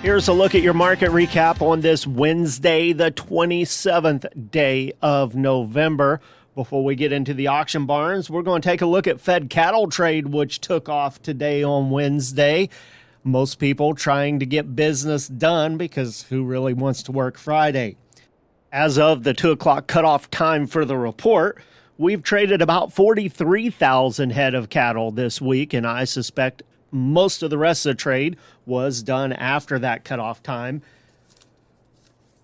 Here's a look at your market recap on this Wednesday, the 27th day of November. Before we get into the auction barns, we're going to take a look at Fed cattle trade, which took off today on Wednesday. Most people trying to get business done because who really wants to work Friday? As of the 2 o'clock cutoff time for the report, we've traded about 43,000 head of cattle this week, and I suspect most of the rest of the trade was done after that cutoff time.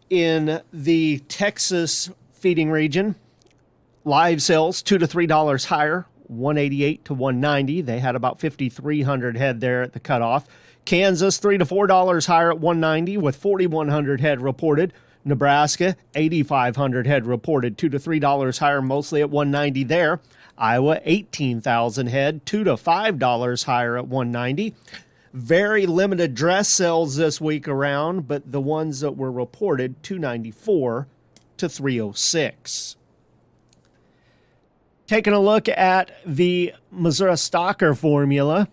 In the Texas feeding region, live sales $2 to $3 higher, 188 to 190. They had about 5,300 head there at the cutoff. Kansas $3 to $4 higher at 190 with 4,100 head reported. Nebraska 8,500 head reported, $2 to $3 higher, mostly at 190 there. Iowa, 18,000 head, $2 to $5 higher at 190. Very limited dress sales this week around, but the ones that were reported, 294 to 306. Taking a look at the Missouri Stocker formula,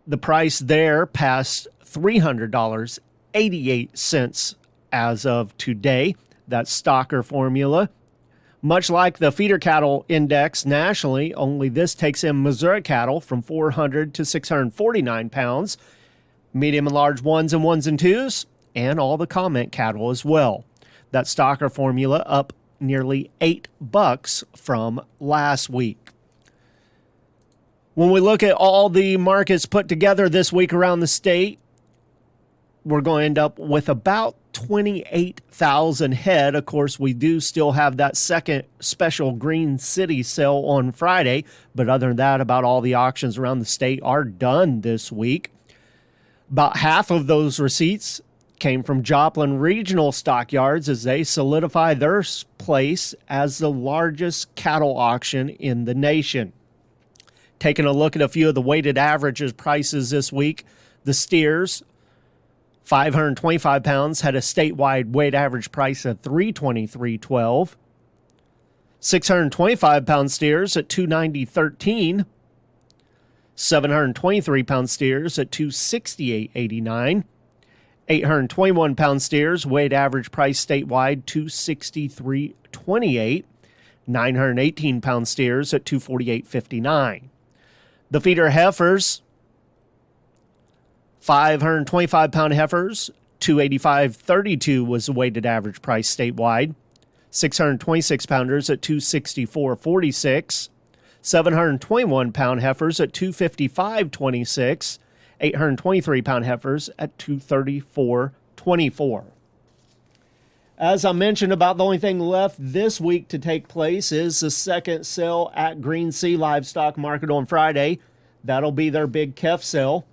the price there passed $300, 88 cents as of today. That's Stocker formula. Much like the feeder cattle index nationally, only this takes in Missouri cattle from 400 to 649 pounds, medium and large ones and twos, and all the comment cattle as well. That Stocker formula up nearly $8 from last week. When we look at all the markets put together this week around the state, we're going to end up with about 28,000 head. Of course, we do still have that second special Green City sale on Friday, but other than that, about all the auctions around the state are done this week. About half of those receipts came from Joplin Regional Stockyards as they solidify their place as the largest cattle auction in the nation. Taking a look at a few of the weighted averages prices this week, the steers, 525 pounds, had a statewide weight average price of $323.12. 625 pound steers at $290.13. 723 pound steers at $268.89. 821 pound steers, weight average price statewide $263.28. 918 pound steers at $248.59. The feeder heifers, 525 pound heifers, $285.32 was the weighted average price statewide. 626 pounders at $264.46. 721 pound heifers at $255.26. 823 pound heifers at $234.24. As I mentioned, about the only thing left this week to take place is the second sale at Green Sea Livestock Market on Friday. That'll be their big calf sale.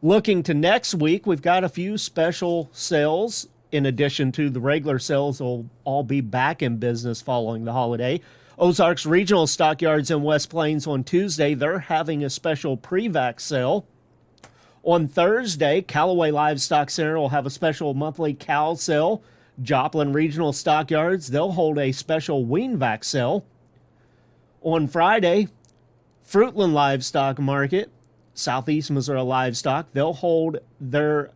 Looking to next week, we've got a few special sales in addition to the regular sales. Will all be back in business following the holiday. Ozarks Regional Stockyards in West Plains on Tuesday, they're having a special pre-vac sale. On Thursday, Callaway Livestock Center will have a special monthly cow sale. Joplin Regional Stockyards, they'll hold a special wean vac sale. On Friday, Fruitland Livestock Market, Southeast Missouri Livestock, they'll hold their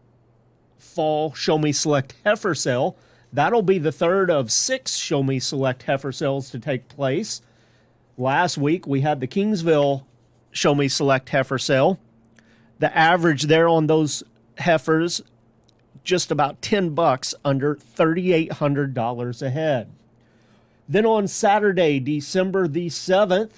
fall Show Me Select heifer sale. That'll be the third of 6 Show Me Select heifer sales to take place. Last week, we had the Kingsville Show Me Select heifer sale. The average there on those heifers, just about $10, under $3,800 a head. Then on Saturday, December the 7th,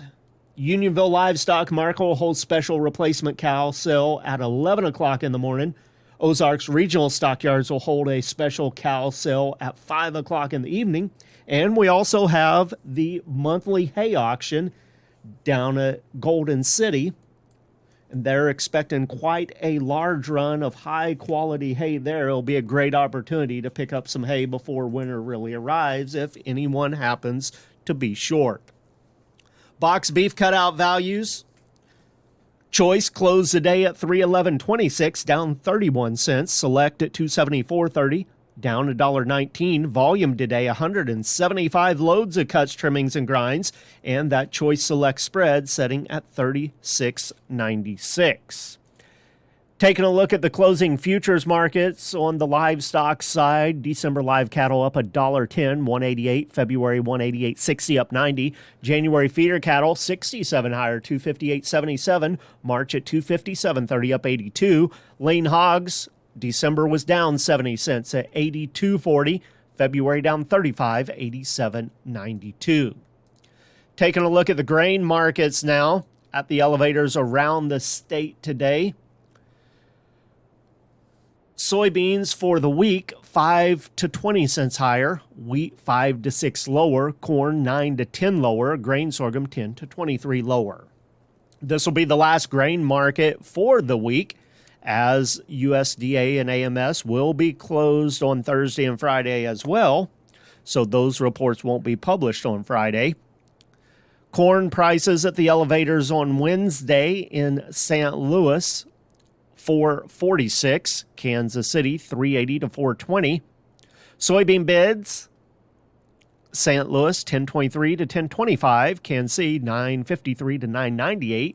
Unionville Livestock Market will hold special replacement cow sale at 11 o'clock in the morning. Ozarks Regional Stockyards will hold a special cow sale at 5 o'clock in the evening. And we also have the monthly hay auction down at Golden City. And they're expecting quite a large run of high-quality hay there. It'll be a great opportunity to pick up some hay before winter really arrives if anyone happens to be short. Box beef cutout values. Choice closed the day at $311.26, down 31 cents. Select at $274.30, down $1.19. Volume today, 175 loads of cuts, trimmings, and grinds, and that Choice Select spread setting at $36.96. Taking a look at the closing futures markets on the livestock side, December live cattle up $1.10, 188. February 188.60 up 90. January feeder cattle 67 higher, 258.77. March at 257.30 up 82. Lean hogs, December was down 70 cents at 82.40. February down 35, 87.92. Taking a look at the grain markets now at the elevators around the state today. Soybeans for the week, 5 to 20 cents higher. Wheat, 5 to 6 lower. Corn, 9 to 10 lower. Grain sorghum, 10 to 23 lower. This will be the last grain market for the week, as USDA and AMS will be closed on Thursday and Friday as well, so those reports won't be published on Friday. Corn prices at the elevators on Wednesday in St. Louis, $4.46. Kansas City, $3.80 to $4.20. Soybean bids, St. Louis, $10.23 to $10.25. Kansas City, $9.53 to $9.98.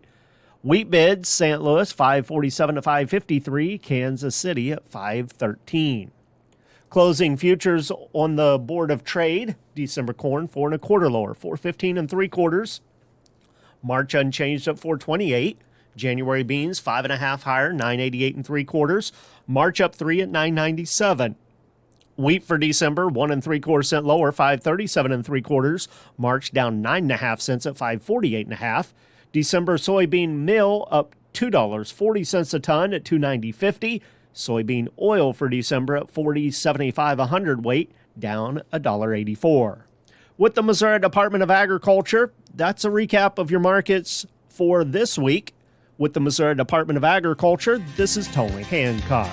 Wheat bids, St. Louis, $5.47 to $5.53. Kansas City at $5.13. Closing futures on the Board of Trade, December corn, 4 1/4 lower, 4.15 3/4. March unchanged at 4.28. January beans, 5 1/2 higher, 9.88 3/4. March up 3 at 9.97. Wheat for December, 1 3/4 cent lower, 5.37 3/4. March down 9 1/2 cents at 5.48 1/2. December soybean meal up $2.40 a ton at 290.50. Soybean oil for December at 40.75 a hundredweight, down $1.84. With the Missouri Department of Agriculture, that's a recap of your markets for this week. With the Missouri Department of Agriculture, this is Tony Hancock.